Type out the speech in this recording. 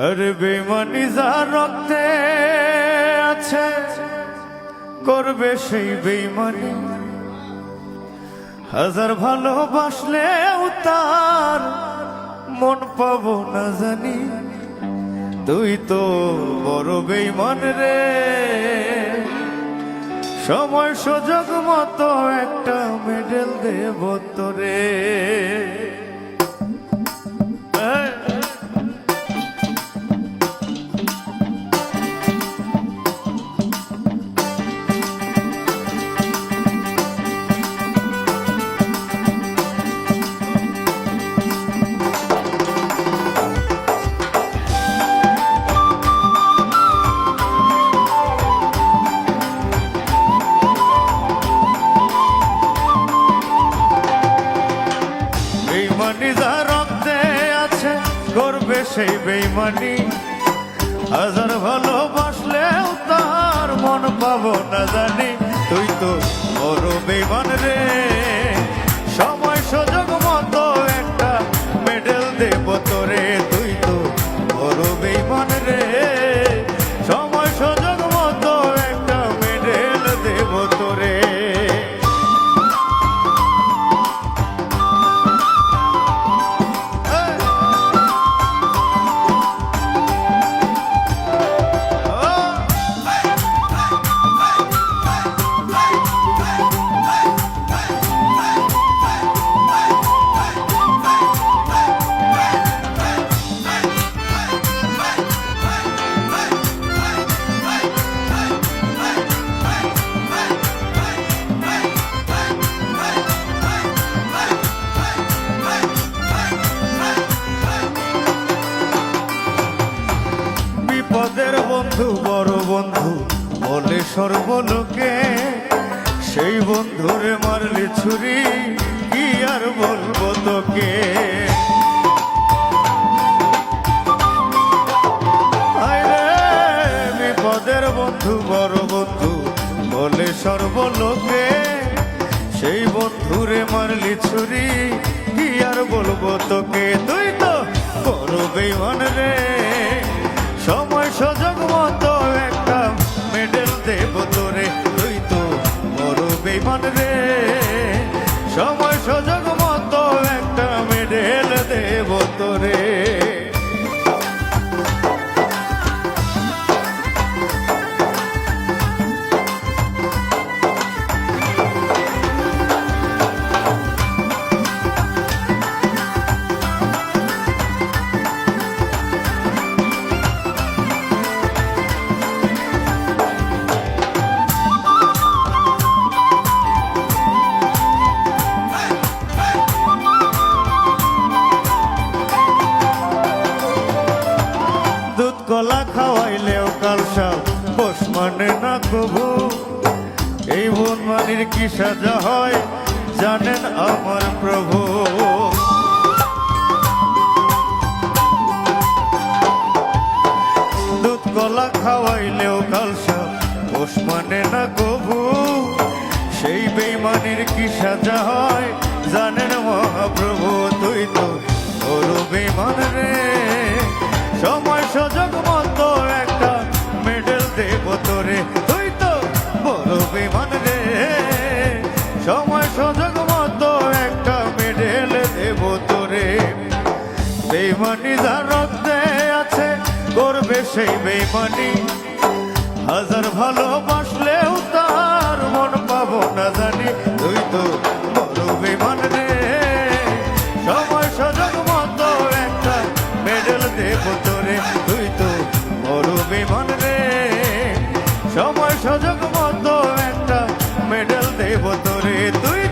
আরে বেঈমানি যার রক্তে আছে করবে সেই বেঈমানি। হাজার ভালোবাসলেও তার মন পাবো না জানি। তুই তো বড় বেঈমান রে, সময় সুযোগ মতো একটা মেডেল দেব তোরে। বেঈমানি যার রক্তে আছে করবে সেই বেঈমানি। হাজার ভালোবাসলেও তার মন পাবো না জানি। তুই তো বড় বেঈমান রে, সময় সুযোগ মতো একটা মেডেল দেব তোরে। তুই তো বড় বেঈমান রে, সময় সুযোগ মতো একটা মেডেল দেব তোরে। বিপদের বন্ধু বড় বন্ধু বলে সর্বলোকে, সেই বন্ধুরে মারলে ছুরি কি আর বলবো তোকে। বিপদের বন্ধু বড় বন্ধু বলে সর্বলোকে, সেই বন্ধুরে মারলি ছুরি কি আর বলবো তোকে। তুই তো বড় বেঈমান রে, সময় সুযোগ মতো একটা মেডেল দেব তোরে। তুই তো বড় বেঈমান রে, সময় সুযোগ মতো একটা মেডেল দেব তোরে। দুধ কলা খাওয়াইলেও কালসাও পোষ মানে না কবু। এই বনমানির কি সাজা হয় জানেন আমার প্রভু। দুধ কলা খাওয়াইলেও কালসাও পোষ মানে না কবু। সেই বেঈমানির কি সাজা হয় জানেন মহাপ্রভু। তুই তো বড় বেঈমান রে, সময় সুযোগ মতো একটা মেডেল দেব তোরে। তুই তো বড় বেঈমান রে, সময় সুযোগ মতো একটা মেডেল দেব তোরে। বেঈমানি যার রক্তে আছে করবে সেই বেঈমানি। হাজার ভালোবাসলেও তার মন পাবো না জানি। তুই তো বড় বেঈমান রে, সময় সুযোগ মতো একটা মেডেল দেব তোরে। তুই তো বড় বেঈমান রে, সময় সুযোগ মতো একটা মেডেল দেব তোরে। তুই